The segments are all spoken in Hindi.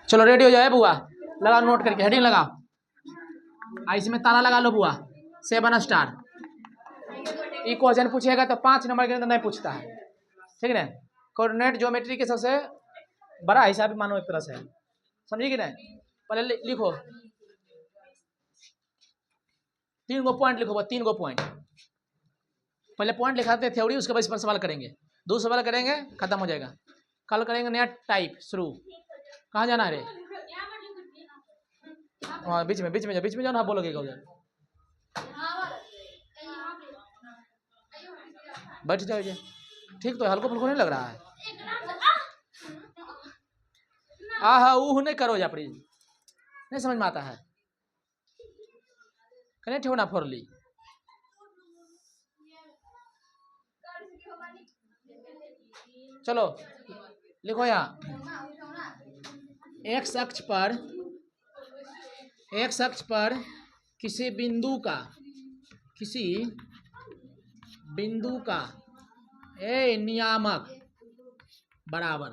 चलो रेडी हो जाए बुआ, लगाओ नोट करके, हेडिंग लगाओ। इसमें ताला लगा लो बुआ, 7 स्टार। ये क्वेश्चन पूछेगा तो 5 नंबर के अंदर नहीं पूछता है, ठीक है। कोऑर्डिनेट ज्योमेट्री के सबसे बड़ा हिसाब मानो एक तरह से, समझिए कि नहीं। पहले लिखो 3 गो पॉइंट लिखो, 3 गो पॉइंट। पहले पॉइंट लिखाते हैं थ्योरी, उसके बाद इस पर सवाल करेंगे, 2 सवाल करेंगे, खत्म हो जाएगा। कल करेंगे नया टाइप शुरू। कहाँ जाना है रे? हाँ बीच में जाओ ना, बोलोगे उधर बैठ जाओ जी। ठीक तो हल्को फुल्को नहीं लग रहा है। हाँ वो नहीं करो जा प्लीज, नहीं समझ में आता है। कनेक्ट हो ना फोरली। चलो लिखो यहाँ, एक्स अक्ष पर किसी बिंदु का ए नियामक बराबर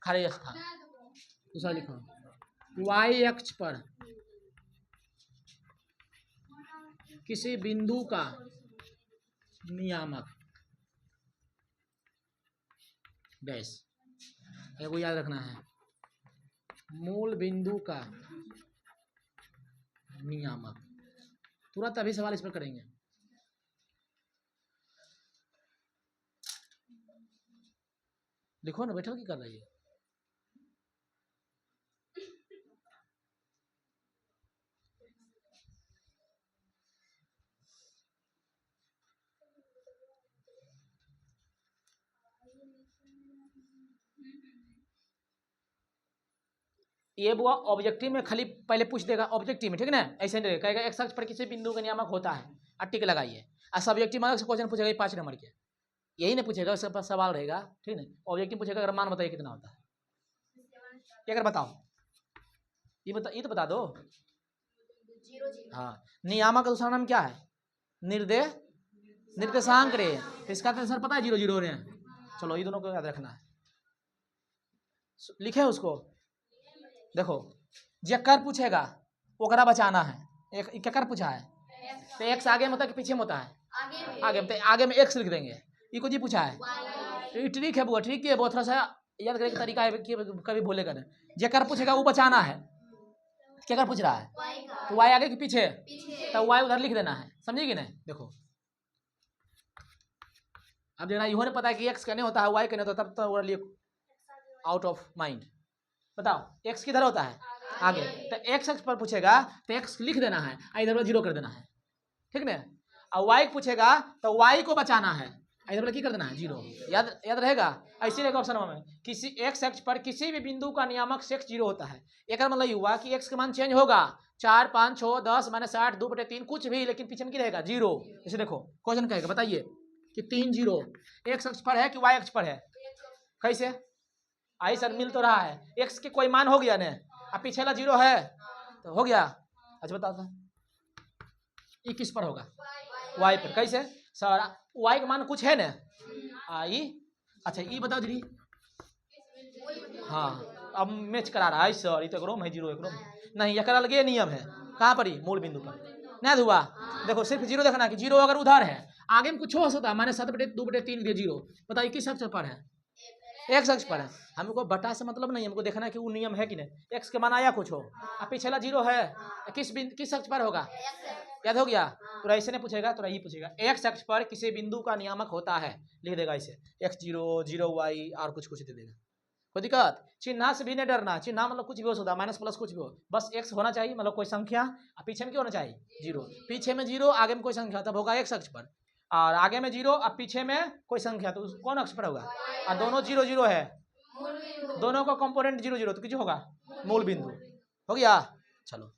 खाली स्थान। दूसरा लिखो, वाई अक्ष पर किसी बिंदु का नियामक डैश। ये को याद रखना है, मूल बिंदु का नियामक। तुरंत अभी सवाल इस पर करेंगे। लिखो ना, बैठो की कर रही है। ये बुआ ऑब्जेक्टिव में खाली पहले पूछ देगा, ऑब्जेक्टिव में, ठीक है ना। ऐसे नहीं कहेगा एक्स अक्ष पर किसी बिंदु का नियामक होता है, टिक लगाइए। और सब्जेक्टिव मार्क्स क्वेश्चन पूछेगा 5 नंबर के, यही नहीं पूछेगा, उसके पास सवाल रहेगा, ठीक है। ऑब्जेक्टिव पूछेगा अगर मान बताइए कितना होता है, क्या कर बताओ, ये तो बता दो। हाँ, नियामक का दूसरा नाम क्या है? निर्देशांक रे। इसका तो सर पता है 0 0 रे। चलो ये दोनों को याद रखना है, लिखे उसको। देखो जक्कर पूछेगा, ओकरा बचाना है। एक क्या पूछा है, तो एक्स आगे में होता है कि पीछे में होता है? आगे में एक्स लिख देंगे। ये को जी पूछा है, ट्रिक है बुआ, ट्रिक है बहुत, थोड़ा सा याद करने का तरीका है कि कभी भूलेगा नहीं। जक्कर पूछेगा वो बचाना है, क्या पूछ रहा है, तो वाई आगे कि पीछे, तो वाई उधर लिख देना है, समझे कि नहीं। देखो अब जरा इन्होंने पता है कि एक्स कहने होता है, वाई कहने होता है, तब तो लिए आउट ऑफ माइंड। बताओ एक्स किधर होता है? आगे। तो एक्स अक्ष पर पूछेगा तो एक्स लिख देना है, इधर 0 कर देना है, ठीक ना। और वाई पूछेगा तो वाई को बचाना है, इधर क्या कर देना है 0। याद रहेगा। ऐसे रहेगा ऑप्शन में, किसी एक्स अक्ष पर किसी भी बिंदु का नियामक सेक्स 0 होता है। एक मतलब हुआ कि एक्स का मान चेंज होगा, 4 5 6 10 -8 2/3 कुछ भी, लेकिन पीछे में क्या रहेगा 0। जैसे देखो क्वेश्चन कहेगा, बताइए कि 3 0 एक्स अक्ष पर है कि वाई अक्ष पर है? कैसे आई सर, मिल तो रहा है, एक्स के कोई मान हो गया ना, अब पीछे वाला 0 है तो हो गया। अच्छा बताओ ये किस पर होगा? वाई पर। कैसे सर, वाई का मान कुछ है ना, आई। अच्छा ये बताओ दीदी, हाँ अब मैच करा रहा है सर, ये तो एकरो में है 0 एकरो में नहीं, एक अलगे नियम है। कहाँ पर ही? मूल बिंदु पर नहीं हुआ। देखो सिर्फ 0 देखना कि 0 अगर उधर है, आगे में कुछ हो सकता है, माने 7/2/3 0। बताइए किस अक्ष पर है? एक्स अक्ष पर है। हमको बटा से मतलब नहीं, हमको देखना है कि वो नियम है कि नहीं। एक्स के मान आया कुछ हो, अब पिछला 0 है, किस अक्ष पर होगा? याद हो गया। तो ऐसे नहीं पूछेगा, तो यही पूछेगा एक्स अक्ष पर किसी बिंदु का नियामक होता है, लिख देगा ऐसे x0 0 y और कुछ दे देगा। कोई दिक्कत? चिन्ह से भी नहीं डरना, चिन्ह मतलब कुछ भी हो सकता है, माइनस प्लस कुछ भी हो, बस एक्स होना चाहिए, मतलब कोई संख्या, पीछे में क्या होना चाहिए 0। पीछे में 0, आगे में कोई संख्या, तब होगा एक्स अक्ष पर। और आगे में 0 और पीछे में कोई संख्या, तो कौन अक्ष पर होगा? और दोनों 0 0 है, दोनों का कंपोनेंट 0 0, तो किस होगा? मूल बिंदु। हो गया। चलो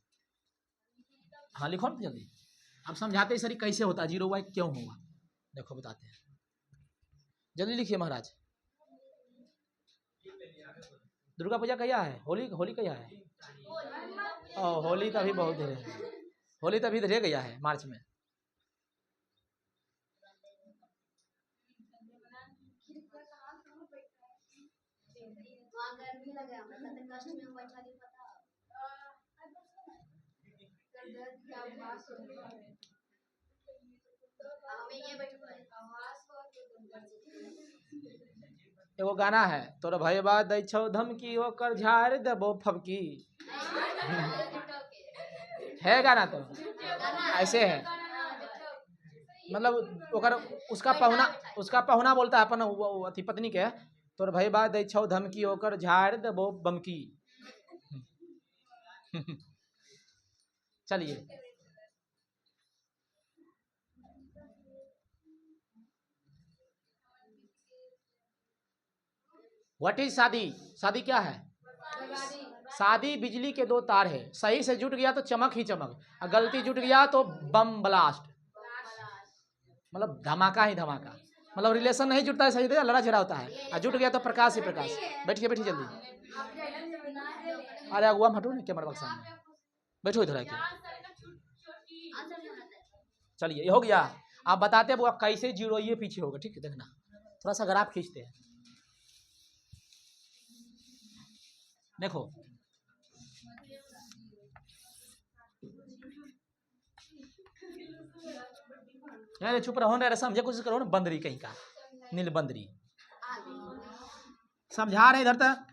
हाँ लिखो ना जल्दी। अब समझाते सर कैसे होता है 0 y क्यों होगा, देखो बताते हैं, जल्दी लिखिए महाराज। दुर्गा पूजा कहिया है? होली कहिया है? होली तो अभी बहुत देर है, होली तो अभी रह गया है मार्च में। एगो गाना है, तोर भय बा दै छौ धमकी ओकर झाड़ देबो फबकी। है गाना तो ऐसे है, मतलब ओकर उसका पहुना बोलता है अपन अथी पत्नी के, तोर भय बा दै छौ धमकी ओकर झाड़ देबो बमकी। चलिए व्हाट इज शादी? शादी क्या है? शादी बिजली के दो तार है, सही से जुट गया तो चमक ही चमक, और गलती जुट गया तो बम ब्लास्ट, मतलब धमाका ही धमाका। मतलब रिलेशन नहीं जुटता है सही से, लड़ा झगड़ा होता है, और जुट गया तो प्रकाश ही प्रकाश। बैठिए बैठिए जल्दी। अरे अगुआ में हटो ना कैमरा बक्सा में, बैठो इधर आके। चलिए ये हो गया। आप बताते हैं कैसे जीरो ये पीछे होगा, ठीक है? देखना थोड़ा सा ग्राफ खींचते हैं, देखो यार चुप रहो ना, समझे कुछ करो ना, बंदरी कहीं का, नील बंदरी समझा रहे इधर तक।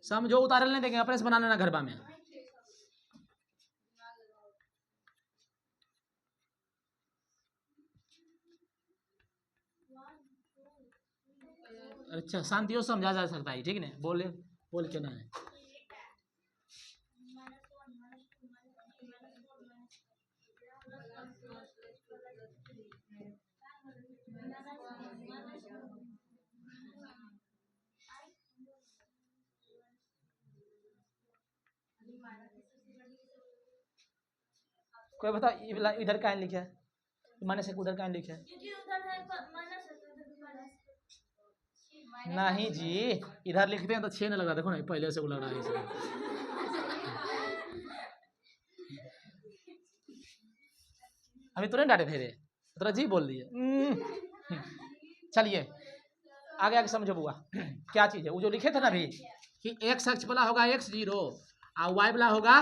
समझो, उतारल नहीं देंगे, अपने से बना लेना घर में। अच्छा शांतियों समझा जा सकता है, ठीक है? बोले बोल के ना है। कोई बता इधर का लिखा है, माइनस एक उधर का लिखा है? नहीं जी, इधर लिखते हैं तो 6 नहीं लगा, देखो ना पहले से लग रहा है इसमें। अभी तुरंत डांटे थे रे, तो जी बोल दिए। चलिए आगे आगे समझो बुआ क्या चीज है। वो जो लिखे थे ना अभी कि एक्स अक्ष वाला होगा x0 और वाई वाला होगा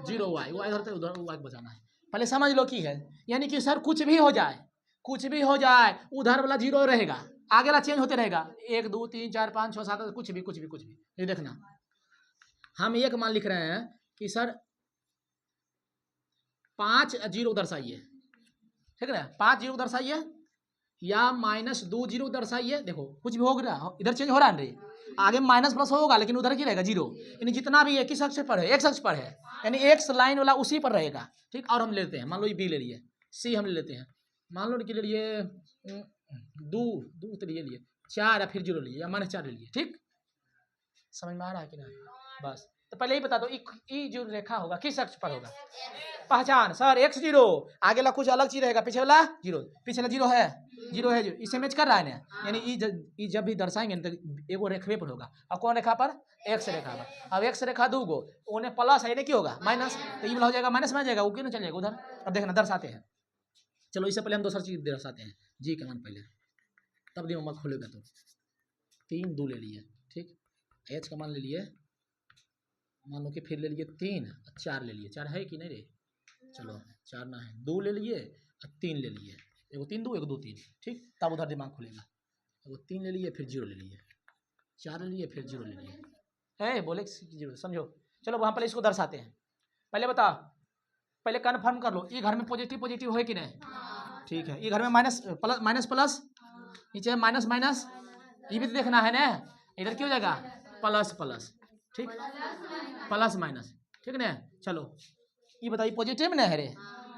0y, वाई इधर उधर वाई बचाना है। पहले समझ लो की है, यानी कि सर कुछ भी हो जाए, कुछ भी हो जाए, उधर वाला 0 रहेगा, आगे वाला चेंज होते रहेगा, 1 2 3 4 5 6 7, कुछ भी कुछ भी कुछ भी। ये देखना हम एक मान लिख रहे हैं कि सर 5 0 दर्शाइए, ठीक है ना? 5 0 दर्शाइए या -2 0 दर्शाइए। देखो कुछ भी होगा, इधर चेंज हो रहा है रे, आगे माइनस प्लस होगा लेकिन उधर की रहेगा 0, यानी जितना भी एक ही अक्ष पर है, एक्स अक्ष पर है, यानी एक्स लाइन वाला उसी पर रहेगा, ठीक? और हम लेते हैं, मान लो ये बी ले लिए, सी हम ले लेते हैं, मान लो कि ले लिए 2 तो ले लिए 4 या फिर 0 लिए या -4 ले लिए, ठीक? समझ में आ रहा है कि नहीं? बस तो पहले ही बता दो ई जो रेखा होगा किस अक्ष पर होगा। पहचान सर x0, आगे वाला कुछ अलग चीज रहेगा, पीछे वाला 0, पीछे वाला 0 है, 0 है, इसे मैच कर रहा है ना, यानी ई जब भी दर्शाएंगे तो एगो रेखवे पर होगा। और कौन रेखा पर? x रेखा पर। अब x रेखा 2 गो, उन्हें प्लस है, क्या होगा माइनस, तो ये वाला हो जाएगा माइनस में आ जाएगा, वो क्यों ना चल जाएगा उधर। अब देखना दर्शाते हैं, चलो इससे पहले हम दूसरा चीज दर्शाते हैं, जी का मान पहले, तब दिमाग खोलेगा। तो 3 2 ले लिए, ठीक? h का मान ले लिए, मान लो कि फिर ले लिए 3 और 4 ले लिए, 4 है कि नहीं रे? चलो 4 ना है, 2 ले लिए और 3 ले लिए, एगो 3 2 एगो 2 3, ठीक? तब उधर दिमाग खुलेगा। एगो 3 ले लिए फिर 0 ले लिए, 4 ले लिए फिर 0 ले लिए, है बोले 0, समझो। चलो वहाँ पर इसको दर्शाते हैं, पहले बताओ, पहले कन्फर्म कर लो ये घर में पॉजिटिव पॉजिटिव है कि नहीं? ठीक है, ये घर में माइनस प्लस माइनस प्लस, नीचे माइनस माइनस, ये भी तो देखना है ना, इधर क्यों जाएगा प्लस प्लस, ठीक? प्लस माइनस, ठीक ना? चलो ये बताइए पॉजिटिव ना है रे,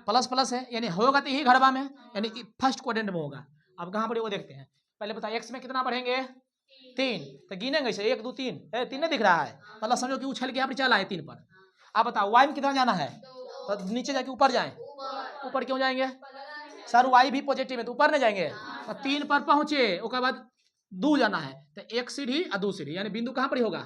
प्लस प्लस है, यानी होगा तो यही घरवा में, यानी फर्स्ट क्वाड्रेंट में होगा। अब कहाँ पर वो देखते हैं, पहले बताइए एक्स में कितना बढ़ेंगे 3, तो गिनेंगे इसे 1 2 3, 3 नहीं दिख रहा है, मतलब समझो कि उछल के यहाँ पर चला है 3 पर। अब बताओ वाई में कितना जाना है, तो नीचे जाके ऊपर जाए, ऊपर क्यों जाएंगे सर? वाई भी पॉजिटिव है तो ऊपर नहीं जाएंगे, तो 3 पर पहुंचे, उसके बाद 2 जाना है, तो 1 सीढ़ी और 2 सीढ़ी, यानी बिंदु कहाँ पर होगा,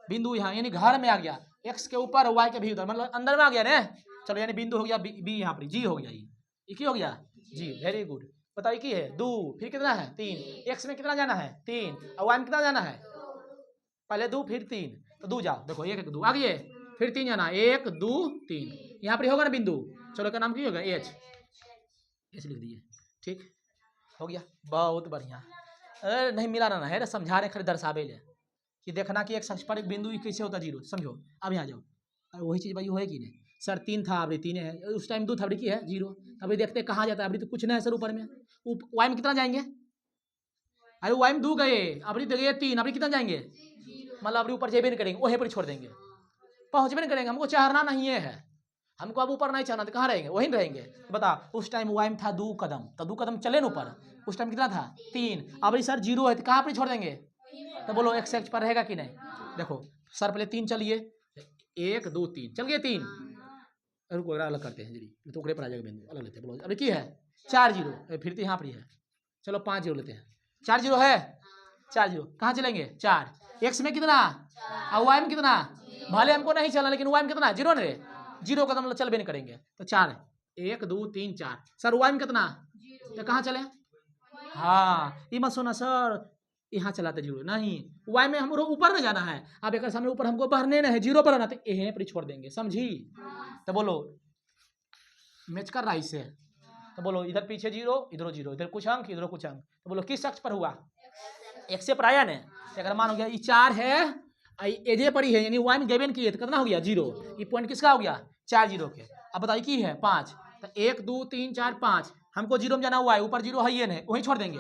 बिंदु यहाँ, यानी घर में आ गया, एक्स के ऊपर वाई के भी उधर, मतलब अंदर में आ गया ना। चलो यानी बिंदु हो गया बी यहाँ पर, जी हो गया, ये की हो गया जी, वेरी गुड। बताइए की है 2, फिर कितना है 3, एक्स में कितना जाना है 3 और वाई में कितना जाना है, पहले 2 फिर 3, तो 2 जाओ, देखो 1 1 2 आ गए, फिर 3 जाना 1 2 3, यहाँ पर होगा ना बिंदु। चलो का नाम की होगा एच लिख दिए, ठीक हो गया, बहुत बढ़िया। अरे नहीं मिलाना ना है, समझा रहे खड़े दर्शावे ले कि देखना कि एक अक्ष पर एक बिंदु कैसे होता जीरो, समझो। अब यहाँ जाओ, और वही चीज़ भाई है कि नहीं सर, 3 था अभी 3 है, उस टाइम 2 था अभी की है 0, अभी देखते कहाँ जाता है, अभी तो कुछ नहीं है सर ऊपर में। वाई में कितना जाएंगे, अरे वाई में 2 गए, अभी तो गए 3, अभी कितना जाएंगे, मतलब अभी ऊपर जेबे नहीं करेंगे, वहीं पर छोड़ देंगे, पहुँचबे नहीं करेंगे, हमको चढ़ना नहीं है, हमको अब ऊपर नहीं चढ़ना, तो कहाँ रहेंगे, वहीं रहेंगे। तो बता उस टाइम वाई में था 2 कदम, तो 2 कदम चले ना ऊपर, उस टाइम कितना था 3, अभी सर 0 है, तो कहाँ पर छोड़ देंगे, तो बोलो एक्स एक्स पर रहेगा कि नहीं। देखो सर पहले 3 चलिए, 1 2 3 चल गए 3, रुको अलग करते हैं जी, तो पर आ जाएगा बिंदु, अलग लेते हैं। बोलो अभी की है 4 0, फिर तो यहाँ पर है, चलो 5 0 लेते हैं, 4 0 है, 4 0 कहाँ चलेंगे 4, एक्स में कितना और वाई में कितना, भले हमको नहीं चलना लेकिन वाई में कितना 0 ना रे, 0 कदम चल भी नहीं करेंगे, तो 4 1 2 3 4, सर वाई में कितना, तो कहाँ चले, हाँ ये मत सोना सर यहाँ चलाते 0 नहीं, वाई में हमको ऊपर में जाना है, अब एक सामने ऊपर हमको बढ़ने ना है 0 पर आना, तो यहीं पर छोड़ देंगे, समझी। तो बोलो मैच कर रहा है इससे, तो बोलो इधर पीछे 0 इधर 0, इधर कुछ अंक इधर कुछ अंक, तो बोलो किस अक्ष पर हुआ, एक्स से पर आया ना, अगर मान हो गया ये 4 है, एजे पर ही है, यानी वाई में गेबन की है, तो कितना हो गया 0, ये पॉइंट किसका हो गया 4 0 के। अब बताइए की है 5, तो 1 2 3 4 5, हमको 0 में जाना हुआ है, ऊपर 0 है ये नहीं, वहीं छोड़ देंगे,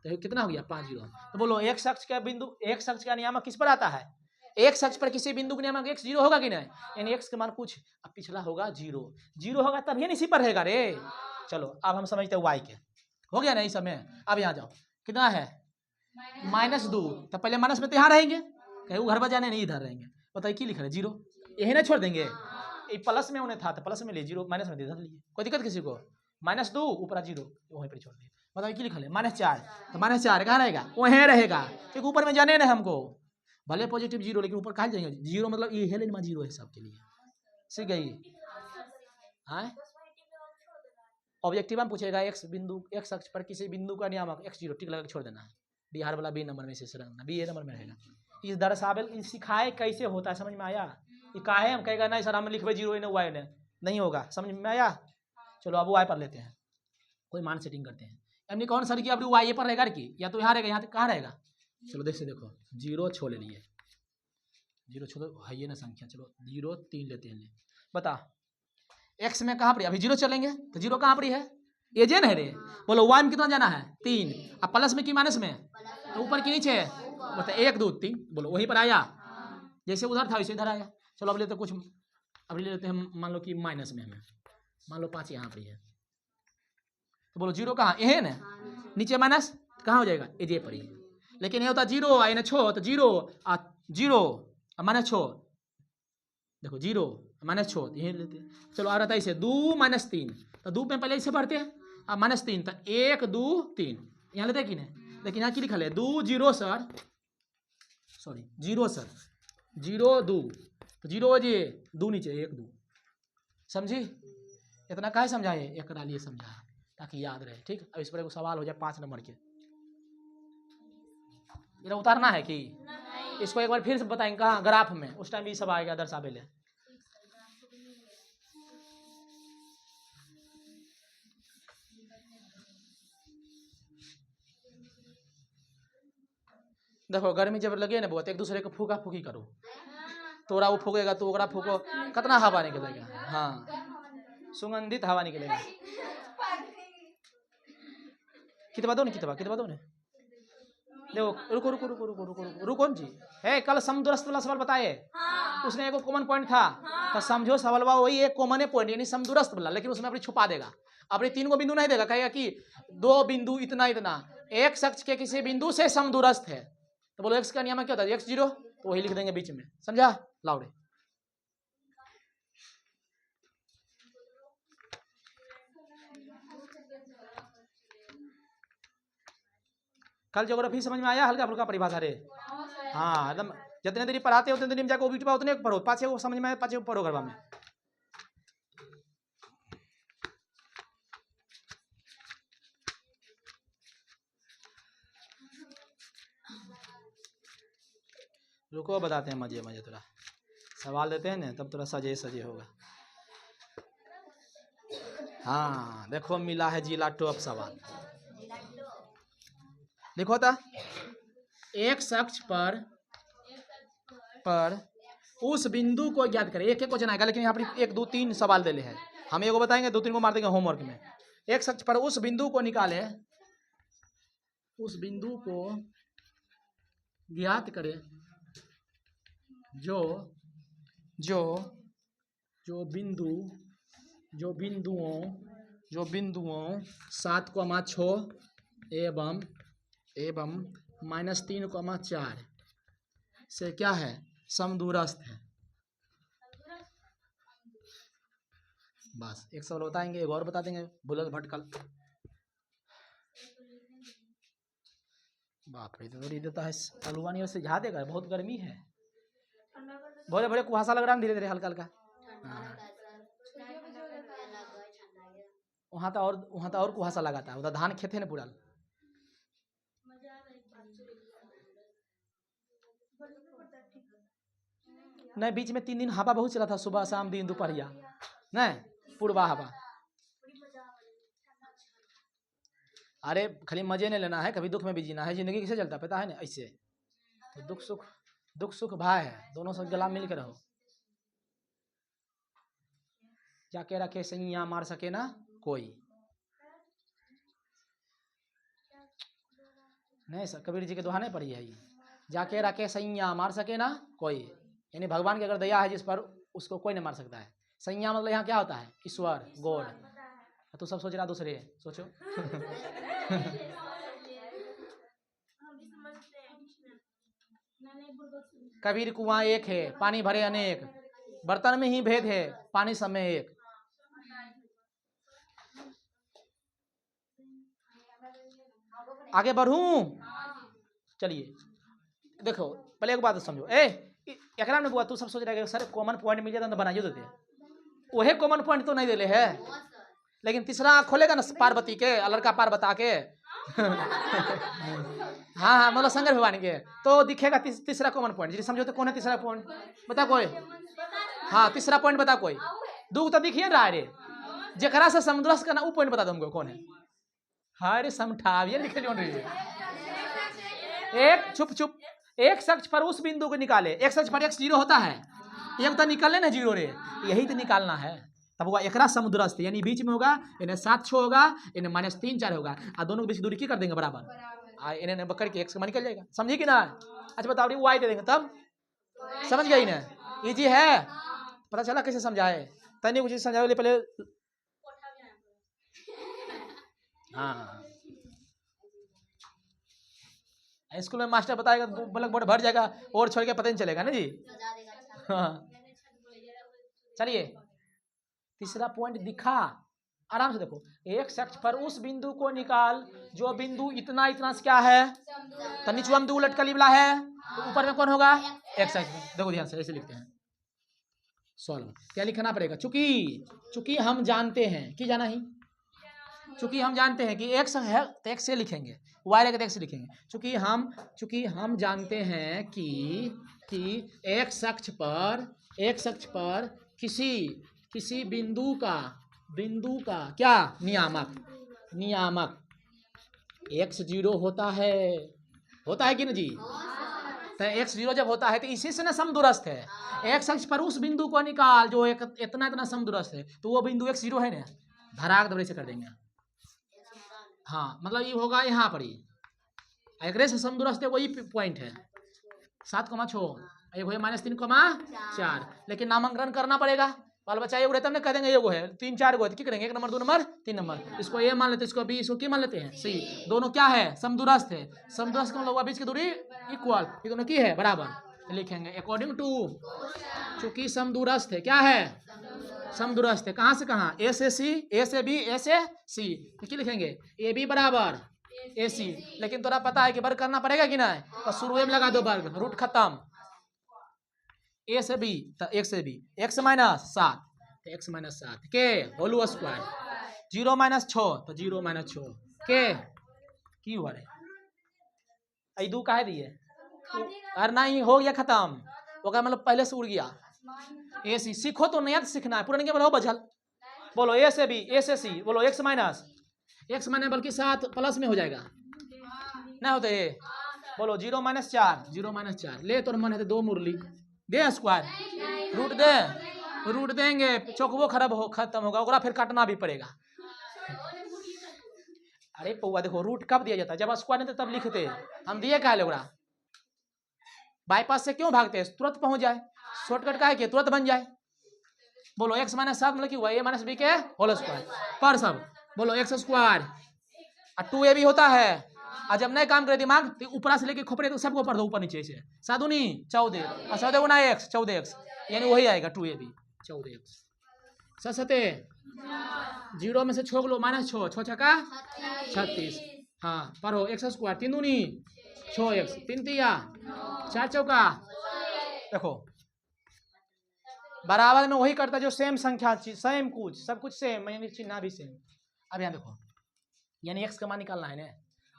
तो कितना हो गया 5 0। तो बोलो एक शख्स का बिंदु, एक शख्स का नियामक किस पर आता है, एक शख्स पर किसी बिंदु का नियामक x 0 होगा कि नहीं, यानी x का मान कुछ अब पिछला होगा 0, 0 होगा तभी इसी पर रहेगा रे। चलो अब हम समझते हैं y के, हो गया ना इस समय। अब यहाँ जाओ कितना है -2, तो पहले माइनस में तो यहाँ रहेंगे, कहीं घर बजाने नहीं इधर रहेंगे, बताइए की लिख रहे 0, यही ना छोड़ देंगे, प्लस में उन्हें था तो प्लस में ले 0 माइनस में इधर लिए, कोई दिक्कत किसी को, -2 ऊपर 0 वहीं पर छोड़ दिए। बताइए की लिखा है -4, तो -4 कहाँ रहेगा, वहीं रहेगा, क्योंकि ऊपर में जाने ना हमको, भले पॉजिटिव 0 लेकिन ऊपर कहाँ जाएंगे 0, मतलब ये है 0 है सबके लिए, सीख गई। ऑब्जेक्टिव में पूछेगा एक्स बिंदु, एक्स अक्ष पर किसी बिंदु का नियामक x 0 टिक लगा छोड़ देना है, बिहार वाला बी नंबर में से रखना, बी ए नंबर में रहेगा। इस दर्शावल सिखाए कैसे होता है, समझ में आया, ये काहे हम कहेगा नहीं सर हम लिखवे 0 ने वाई ने, नहीं होगा, समझ में आया। चलो अब वाई पर लेते हैं, कोई मान सेटिंग करते हैं, हमने कौन सर की अब वाई पर रहेगा कि या तो यहाँ रहेगा, यहाँ कहाँ रहेगा, चलो देख से देखो 0 छोड़ लिए, 0 छोड़ो है ये ना संख्या, चलो 0 3 लेते हैं, बता एक्स में कहाँ पर अभी 0 चलेंगे, तो 0 कहाँ पर है ये जे है रे, बोलो वाई में कितना जाना है 3, अब प्लस में कि माइनस में, तो ऊपर की नीचे बता 1 2 3, बोलो वहीं पर आया, जैसे उधर था वैसे इधर आया। चलो अब लेते कुछ, अब ले लेते हैं मान लो कि माइनस में, हमें मान लो 5 यहाँ पर है, तो बोलो 0 कहाँ ये है ना, नीचे माइनस कहाँ हो जाएगा एजे पर ही, लेकिन ये होता 0 आए छो, तो 0 माइनस छो, देखो 0 माइनस छो, यही लेते हैं। चलो आ रहा था इसे 2 -3, तो 2 में पहले इसे भरते हैं, अब -3, तो 1 2 3 यहाँ लेते हैं कि नहीं, लेकिन यहाँ की लिखा है 2 0 सर, सॉरी 0 सर 0 2, तो 0 जी 2 नीचे 1 2, समझी, इतना काहे समझाए, एक डालिए समझाए ताकि याद रहे, ठीक। अब इस पर एक सवाल हो जाए 5 नंबर के, इधर उतारना है कि इसको एक बार फिर से बताएंगे कहाँ ग्राफ में, उस टाइम भी सब आएगा दर्शावे ले। देखो गर्मी जब लगे ना बहुत, एक दूसरे को फूका फूकी करो, तोरा वो फूकेगा तो ओकरा फूको, कितना हवा निकलेगा, हाँ सुगंधित हवा निकलेगा। कितवा दो ना, देखो रुको रुको रुको रुको रुको रुको रुको जी, है कल समदूरस्थ वाला सवाल बताए, उसने एक कॉमन पॉइंट था, तो समझो सवाल वही एक कॉमन पॉइंट यानी समदूरस्थ वाला, लेकिन उसमें अपनी छुपा देगा, अपने 3 को बिंदु नहीं देगा, कहेगा कि 2 बिंदु इतना इतना एक शख्स के किसी बिंदु से समदूरस्थ है, तो बोलो एक्स का नियम क्या होता है x 0, तो वही लिख देंगे बीच में, समझा लाउडे। कल ज्योग्राफी समझ में आया, हल्का फुल्का परिभाषा रे, हाँ एकदम जितने देरी पढ़ाते उतने देरी में जाकर वो बिटवा उतने पढ़ो, पाछे वो समझ में पाछे पढ़ो घरवा में। रुको बताते हैं मजे मजे, थोड़ा सवाल देते हैं ना तब थोड़ा सजे सजे होगा। हाँ देखो मिला है जिला टॉप सवाल। देखो था एक शख्स पर उस बिंदु को ज्ञात करें। एक एक क्वेश्चन आएगा लेकिन यहाँ पर 1 2 3 सवाल दे हैं, हम एगो बताएंगे 2 3 को मार देंगे होमवर्क में। एक शख्स पर उस बिंदु को निकाले, उस बिंदु को ज्ञात करें जो बिंदुओं 7,6 एवं -3,4 से क्या है, समदूरस्थ है। बस एक सवाल बताएंगे, एक और बता देंगे बुलंद भटकल। बाप रे तो देता है अलुआ नहीं से झाड़ देगा, बहुत गर्मी है, बहुत बड़े कुहासा लग रहा है, धीरे धीरे हल्का हल्का। वहाँ तो और कुहासा लगाता है, उधर धान खेत है ना पूरा। नहीं बीच में 3 दिन हवा बहुत चला था, सुबह शाम दिन दोपहरिया, नहीं पूर्वा हवा। अरे खाली मजे नहीं लेना है, कभी दुख में भी जीना है, जिंदगी कैसे चलता पता है ना, ऐसे तो दुख सुख भाई है, दोनों से गला मिल के रहो। जाके रखे सैया मार सके ना कोई, नहीं सर कबीर जी के दोहा नहीं पढ़ी है ये, जाके रखे सैया मार सके ना कोई, यानी भगवान की अगर दया है जिस पर उसको कोई नहीं मार सकता है। सैया मतलब यहाँ क्या होता है, ईश्वर गॉड। तू सब सोच रहा दूसरे सोचो। कबीर कुआं एक है, पानी भरे अनेक, बर्तन में ही भेद है, पानी सब में एक। आगे बढ़ूं, चलिए देखो पहले एक बात समझो। एकरा में बुआ तू सब सोच रहा है सर कॉमन पॉइंट मिल जाता तो बनाइए देते, वही कॉमन पॉइंट तो नहीं दे ले है, लेकिन तीसरा खोलेगा ना पार्वती के, लड़का पार बता के। हाँ मतलब शंकर भगवान के, तो दिखेगा तीसरा कॉमन पॉइंट। जी समझो तो कौन है तीसरा पॉइंट, बता कोई। हाँ तीसरा पॉइंट बता कोई, दुख तो दिखिए रहा है रे, जरा से समुद्र का ना वो पॉइंट बता दो हमको कौन है। हाँ रे समठाविए लिखे रही है। एक चुप एक शख्स पर उस बिंदु को निकाले, एक शख्स पर x0 होता है, एक तो निकाले ना 0 रे, यही तो निकालना है। तब हुआ एकरा समुद्रस्थ, यानी बीच में होगा, इन्हें 7,6 होगा, इन्हें -3,4 होगा, और दोनों के बीच दूरी की कर देंगे बराबर, इन्हें पकड़ के x निकल जाएगा। समझी कि ना। अच्छा बताओ y दे देंगे तब समझ गई ना, इजी है, पता चला कैसे समझाए, तनी कुछ समझाओ पहले। हाँ स्कूल में मास्टर बताएगा ब्लैक बोर्ड भर जाएगा और छोड़ के पता नहीं चलेगा ना जी। हाँ चलिए तीसरा पॉइंट दिखा, आराम से देखो। एक शख्स पर उस बिंदु को निकाल जो बिंदु इतना इतना से क्या है, तो नीचे हम 2 उलट कलीबला है, तो ऊपर में कौन होगा x में। देखो ध्यान से ऐसे लिखते हैं, सॉल्व क्या लिखना पड़ेगा, चूंकि हम जानते हैं कि जाना ही, चूंकि हम जानते हैं कि x है तो x से लिखेंगे, y रहेगा तो x से लिखेंगे। चूंकि हम जानते हैं कि एक शख्स पर किसी बिंदु का क्या नियामक x0 होता है कि ना जी। तो x0 जब होता है तो इसी से ना समदूरस्थ है। एक शख्स पर उस बिंदु को निकाल जो इतना समदूरस्थ है, तो वो बिंदु x0 है ना, धराक दबड़े से कर देंगे। हाँ मतलब ये होगा यहाँ पर ही, एक से समदूरस्थ वही पॉइंट है 7,6, एक हो -3,4, लेकिन नामांकन करना पड़ेगा। बाल बच्चा एगो तब कह देंगे एगो है 3 4 गो, क्या करेंगे 1 नंबर 2 नंबर 3 नंबर, इसको ए मान लेते हैं, इसको बी, इसको क्या मान लेते हैं सी। दोनों क्या है समदूरस्थ है, समदूरस्थ का मतलब बीच की दूरी इक्वल, ये दोनों की है बराबर, लिखेंगे अकॉर्डिंग टू, चूंकि समदूरस्थ है, क्या है समदूरस्थ है, कहाँ से कहाँ, ए से सी, ए से बी, ए से सी, क्या लिखेंगे ए बी बराबर ए सी। लेकिन तोरा पता है कि वर्ग करना पड़ेगा कि नहीं, तो शुरू में लगा दो वर्ग, रूट खत्म, ए से बी तो एक से B X minus 7 X minus 7 के होल स्क्वायर 0 माइनस 6 तो 0 माइनस 6 के की हुआ रे आई दू काहे दिए अरे नहीं हो गया खत्म ओका मतलब पहले से उड़ गया ए सी सीखो तो नया सीखना है पूरा नहीं बोलो बचल बोलो ए से बी ए से सी बोलो एक्स माइनस बल्कि 7 प्लस में हो जाएगा ना होते बोलो 0 माइनस 4 ले तो मन है तो 2 मुरली दे स्क्वायर रूट देंगे चौकवो खत्म होगा ओकरा फिर काटना भी पड़ेगा अरे पौआ देखो रूट कब दिया जाता है जब स्क्वायर नहीं तब लिखते हम दिए क्या ओकरा बाईपास से क्यों भागते हैं तुरंत पहुंच जाए शॉर्टकट का है कि तुरंत बन जाए बोलो एक्स माइनस 7 मतलब कि हुआ ए माइनस बी के होल स्क्वायर पर सब बोलो एक्स स्क्वायर और 2 भी होता है और जब नहीं काम करे दिमाग तो ऊपर से लेके खोपड़े तो सबको पढ़ दो ऊपर नीचे से 7 दूनी 14 और 14 गुना एक्स 14x यानी वही आएगा 2ab 14x सते 0 में से छोड़ लो माइनस 6 छक्का 36 हाँ पढ़ो एक्स स्क्वायर 3 दूनी 6x 3 तिया 4 चौका देखो बराबर में वही करता जो सेम संख्या सेम कुछ सब कुछ सेम यानी चिन्ह भी सेम अब यहाँ देखो यानी x का मान निकालना है ना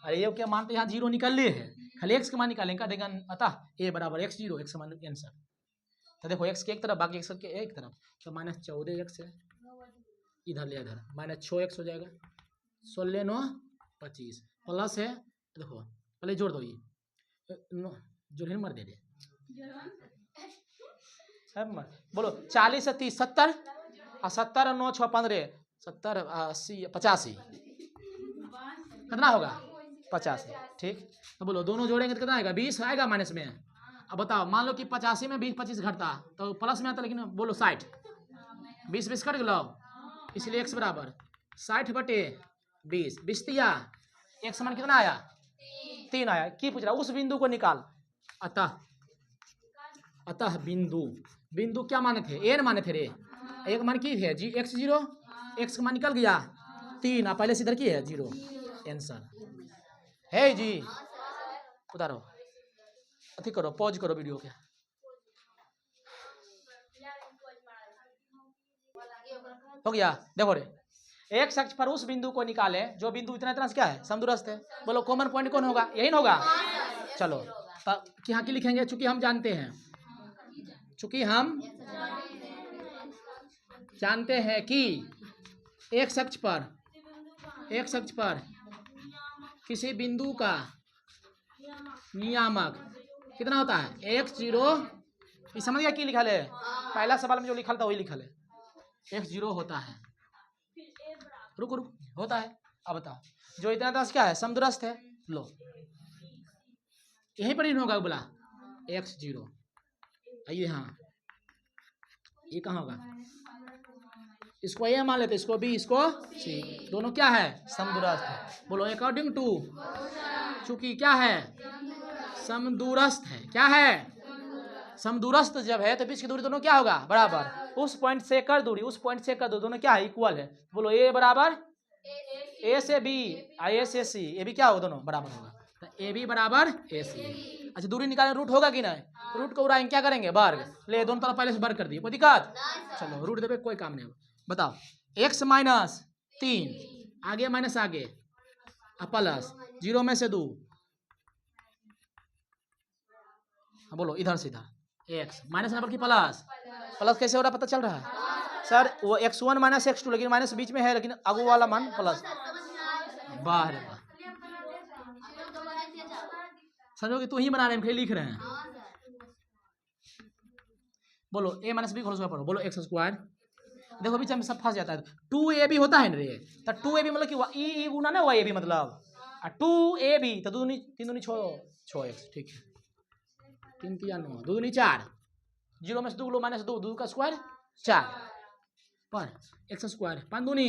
अरे ये क्या मानते यहाँ 0 निकल लिए है खाली x का मान निकालेंगे का देगा अतः a बराबर x0 x मान आंसर तो देखो x के एक तरफ बाकी x के एक तरफ तो माइनस 14x है इधर ले इधर माइनस 6x हो जाएगा 16 9 25 प्लस है देखो पहले जोड़ दो ये जोड़ मर दे सब मर बोलो 40 से 30 70 और 70 और 9 6 15 70 80 85 कितना होगा 85 ठीक तो बोलो दोनों जोड़ेंगे तो कितना आएगा 20 आएगा माइनस में अब बताओ मान लो कि 85 में 20 25 घटता तो प्लस में आता लेकिन बोलो 60 20 कट लो इसलिए x बराबर 60 बटे 20 तिया x मान कितना आया 3 आया की पूछ रहा उस बिंदु को निकाल अतः बिंदु क्या माने थे n माने थे रे एक मान की है जी x0 x का मान निकल गया 3 पहले से इधर की है 0 आंसर है जी उतारो अथी करो पॉज करो वीडियो के हो गया देखो रे एक अक्ष पर उस बिंदु को निकाले जो बिंदु इतना से क्या है समदूरस्थ है बोलो कॉमन पॉइंट कौन होगा यही ना होगा चलो यहाँ की लिखेंगे चूंकि हम जानते हैं कि एक अक्ष पर किसी बिंदु का नियामक कितना होता है x0 समझ गया की लिखा है पहला सवाल में जो लिखा था वही लिखा है x0 होता है रुक होता है अब बताओ जो इतना था क्या है समदूरस्थ है लो यहीं पर ही होगा बोला x0 आइए हाँ ये कहाँ होगा इसको ए मान लेते इसको बी इसको सी दोनों क्या है समदूरस्थ है बोलो अकॉर्डिंग टू चूंकि क्या है समदूरस्थ है क्या है समदूरस्थ जब है तो बीच की दूरी दोनों क्या होगा बराबर उस पॉइंट से कर दो दोनों क्या है इक्वल है बोलो ए बराबर ए से बी ए से सी ए भी क्या होगा दोनों बराबर होगा तो ए बी बराबर ए सी अच्छा दूरी निकालने रूट होगा कि नहीं रूट को उड़ाएंगे क्या करेंगे वर्ग ले दोनों तरफ पहले से वर्ग कर दिए कोई दिक्कत चलो रूट देवे कोई काम नहीं होगा बताओ x माइनस 3 आगे माइनस आगे प्लस 0 में से 2 बोलो इधर से इधर x माइनस नंबर की प्लस कैसे हो रहा पता चल रहा है सर वो x1 माइनस x2 लेकिन माइनस बीच में है लेकिन आगू वाला मान प्लस बाहर समझो कि तू ही बना रहे हैं लिख रहे हैं बोलो a माइनस बी पढ़ो बोलो x स्क्वायर देखो बीच में सब फंस जाता है 2ab होता है ना रे तो 2ab मतलब कि ई गुना ना हुआ ab मतलब 2ab तो 2 3 दूनी 6x ठीक है 3 3 9 2 दूनी 4 0 में से 2 लो माइनस 2 का स्क्वायर 4 पर x स्क्वायर 5 दूनी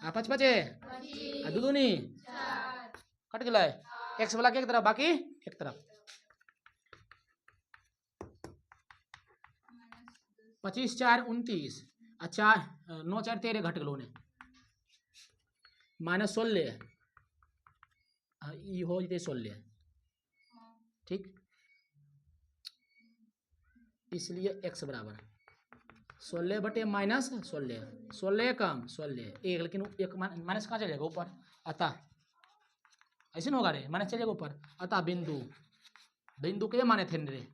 5 5 2 दूनी कट गया x वाला के एक तरफ बाकी एक तरफ 25 4 29 अच्छा 9 4 13 घट गलो ने माइनस 16 हो जते 16 ठीक इसलिए x बराबर 16 बटे माइनस 16, 16 कम 16 एक, लेकिन एक माइनस कहाँ चलेगा ऊपर, अतः ऐसे नहीं होगा रे, माइनस चलेगा ऊपर, अतः बिंदु के माने थे रे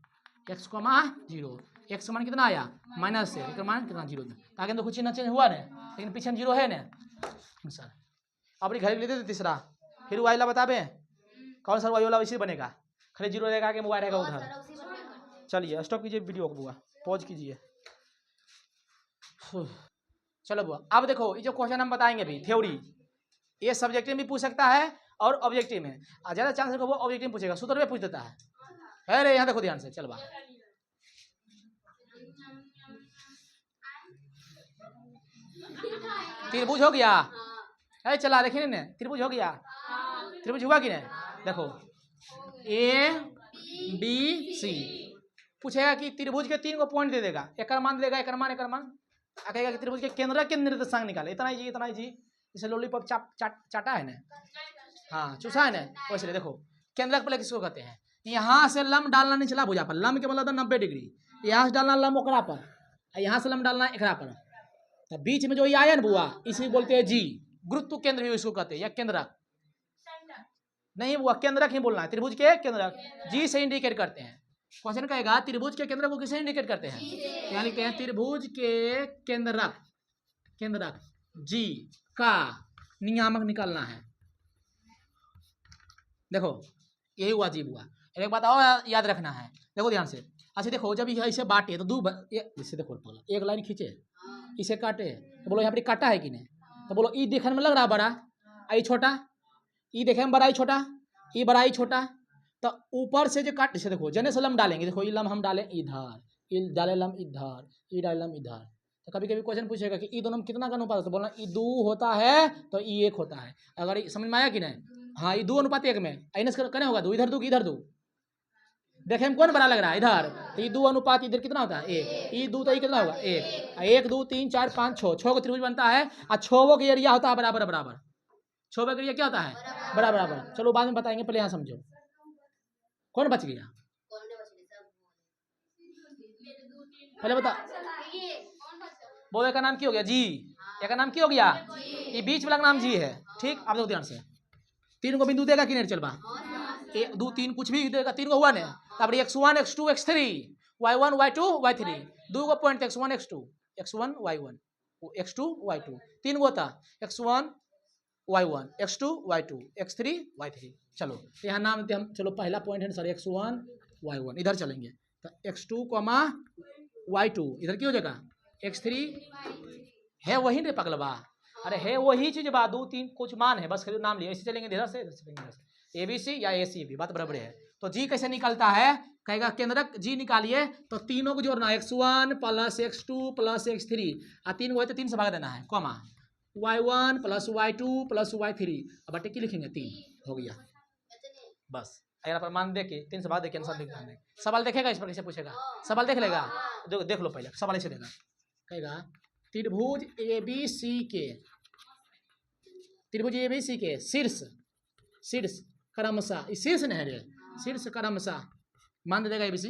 x, 0, x मान कितना आया माइनस से, लेकिन मान कितना 0, आगे तो कुछ चिन्ह चेंज हुआ ना, लेकिन पीछे 0 है ना सर। अपनी घर लेते थे तीसरा, फिर वाई ला बताबे कौन सा वाई वाला वैसे बनेगा, खड़े 0 रहेगा आगे मोबाइल रहेगा उधर। चलिए स्टॉप कीजिए वीडियो को बुआ, पॉज कीजिए। चलो बुआ अब देखो ये जो क्वेश्चन हम बताएंगे भी थ्योरी, ये सब्जेक्टिव में भी पूछ सकता है और ऑब्जेक्टिव में, ज्यादा चांस है वो ऑब्जेक्टिव में पूछेगा, सूत्र में पूछ देता है। अरे यहाँ देखो ध्यान से, चल बा त्रिभुज हो गया, अरे चला देखिए ना त्रिभुज हो गया, त्रिभुज हुआ कि नहीं, देखो A B C पूछेगा कि त्रिभुज के 3 को पॉइंट दे देगा, एक मान देगा, एक मान कहेगा कि त्रिभुज के केंद्र के निर्देशांक निकाले, इतना ही जी, जैसे लॉलीपॉप चाटा है ना, हाँ चूसा है ना, वैसे देखो केंद्रक पहले किसको कहते हैं, यहाँ से लंब डालना नहीं चला भुजा पर, लंब के मतलब 90 डिग्री, यहाँ से डालना लंब ओकरा पर, यहाँ से लंब डालना एकरा पर, तो बीच में जो ये आया ना बुआ इसी बोलते हैं जी, गुरुत्व केंद्र भी इसको कहते हैं, या केंद्रक नहीं बुआ, केंद्रक ही बोलना है, त्रिभुज के केंद्रक जी से इंडिकेट करते हैं। क्वेश्चन कहेगा त्रिभुज के केंद्र को किसे इंडिकेट करते हैं, यहाँ लिखते हैं त्रिभुज के केंद्रक जी का नियामक निकालना है। देखो यही हुआ जी हुआ, एक बात और याद रखना है, देखो ध्यान से, अच्छा देखो जब ये ऐसे बांटे तो जैसे देखो एक लाइन खींचे इसे काटे तो बोलो यहाँ पर काटा है कि नहीं, तो बोलो ई देखने में लग रहा बड़ा आई छोटा, ई देखे में बड़ा आई छोटा, ई बड़ा आई छोटा, तो ऊपर से जो काट इसे देखो जने से लम्ब डालेंगे, देखो ये लम्ब हम डालें इधर, ये डाले लम्ब इधर, ये डाले लम्ब इधर, तो कभी कभी क्वेश्चन पूछेगा कि ई दोनों में कितना का अनुपात, तो बोलना ई 2 होता है तो ई 1 होता है, अगर समझ में आया कि नहीं, हाँ ये 2 अनुपात 1 में आइनस करने होगा 2 इधर 2 इधर 2, देखे में कौन बड़ा लग रहा है इधर, तो ये 2 अनुपात इधर कितना होता है 1, ये 2 तो ये कितना होगा 1, 2 3 4 5 6 को त्रिभुज बनता है, और 6 का एरिया होता है बराबर, 6 का एरिया क्या होता है बराबर, चलो बाद में बताएंगे, पहले यहाँ समझो कौन बच गया, पहले बता, बोले का नाम क्या हो गया जी, एक का नाम क्या हो गया, ये बीच वाला नाम जी है, ठीक। आप देखो ध्यान से 3 को बिंदु देगा कि नहीं चलबा, 1 2 3 कुछ भी देगा, 3 को हुआ ना, तब x1 x2 x3 y1 y2 y3, 2 को point x1 x2 x1 y1 x2 y2, 3 को था x1 y1 x2 y2 x3 y3, चलो यहाँ नाम देते हम, चलो पहला पॉइंट है सर x1 y1, इधर चलेंगे तो x2 y2 इधर की हो जाएगा x3 है वही नहीं पगलबा, अरे है वही चीज बा, 2 3 कुछ मान है बस खरीद नाम लिया, ऐसे चलेंगे इधर से ABC या AC बात बराबर है। तो जी कैसे निकलता है, कहेगा केंद्रक जी निकालिए तो तीनों को जोड़ना, x1 plus x2 plus x3, और 3 को है तो 3 से भाग देना है, comma y1 plus y2 plus y3, अब बटे की लिखेंगे 3 हो गया बस, अगर पर मान दे के 3 से भाग दे के आंसर लिख देंगे। सवाल देखेगा इस पर कैसे पूछेगा, सवाल देख लेगा, देख लो पहले सवाल ऐसे देगा, कहेगा त्रिभुज ABC के शीर्ष क्रमशः, शीर्ष नहीं है शीर्ष क्रमशः मान दे देगा ABC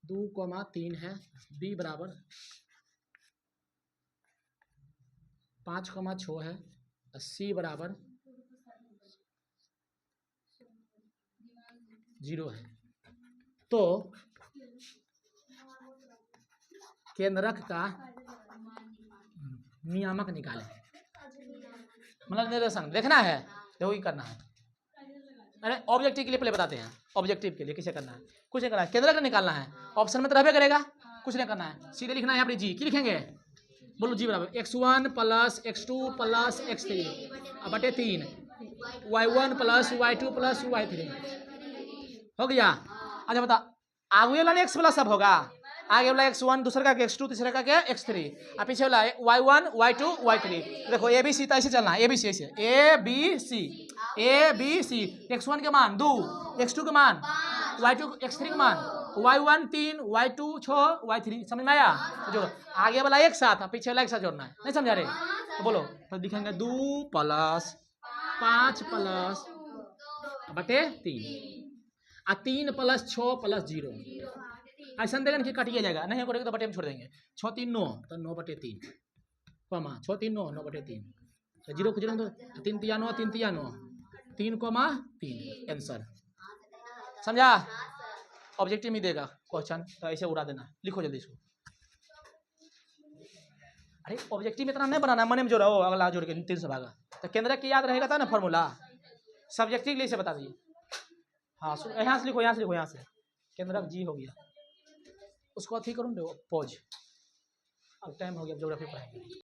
2,3 है, B बराबर 5,6 है, C बराबर 0 है, तो केंद्रक का नियामक निकाले, मतलब निर्देशांक देखना है, देखो करना है, अरे ऑब्जेक्टिव के लिए पहले बताते हैं, ऑब्जेक्टिव के लिए कैसे करना है, कुछ नहीं करना है, केंद्रक निकालना है, ऑप्शन में तो रहबे करेगा, कुछ नहीं करना है, सीधे लिखना है यहाँ पर जी, की लिखेंगे बोलो जी बराबर x1 plus x2 plus x3 बटे 3 y1 plus y2 plus y3 हो गया। अच्छा बता आगे वाला x प्लस सब होगा, आगे वाला x1 दूसरा का x2 तीसरा का क्या x3, और पीछे वाला y1 y2 y3, देखो ABC तो ऐसे चलना है, ABC ऐसे ABC x1 के मान 2, x2 के मान y2 x3 के मान y1 3 y2 6 y3, समझ में आया, तो जोड़ो आगे वाला एक साथ पीछे वाला एक साथ जोड़ना है, नहीं समझा रहे, तो बोलो तो दिखेंगे 2 प्लस 5 प्लस बटे 3 और 3 प्लस 6 प्लस 0, ऐसा देगा ना कि कटिए जाएगा, नहीं करेगा तो बटे में छोड़ देंगे। 6 3 9 तो 9/3 कॉमा 6 3 9 9/3 तो जीरो को जीरो तो 3 3 9 3 3 9 3,3 आंसर समझा। ऑब्जेक्टिव में देगा क्वेश्चन तो ऐसे उड़ा देना, लिखो जल्दी इसको। अरे ऑब्जेक्टिव में इतना नहीं बनाना, मने में जोड़ा हो अगला जोड़ के 3 से भागा तो केंद्र की याद रहेगा था ना फॉर्मूला। सब्जेक्टिव लिए से बता दीजिए। हाँ यहाँ से लिखो, यहाँ से लिखो, यहाँ से केंद्रक जी हो गया। उसको अथी करूँ पॉज, अब टाइम हो गया, ज्योग्राफी पढ़ाएंगे।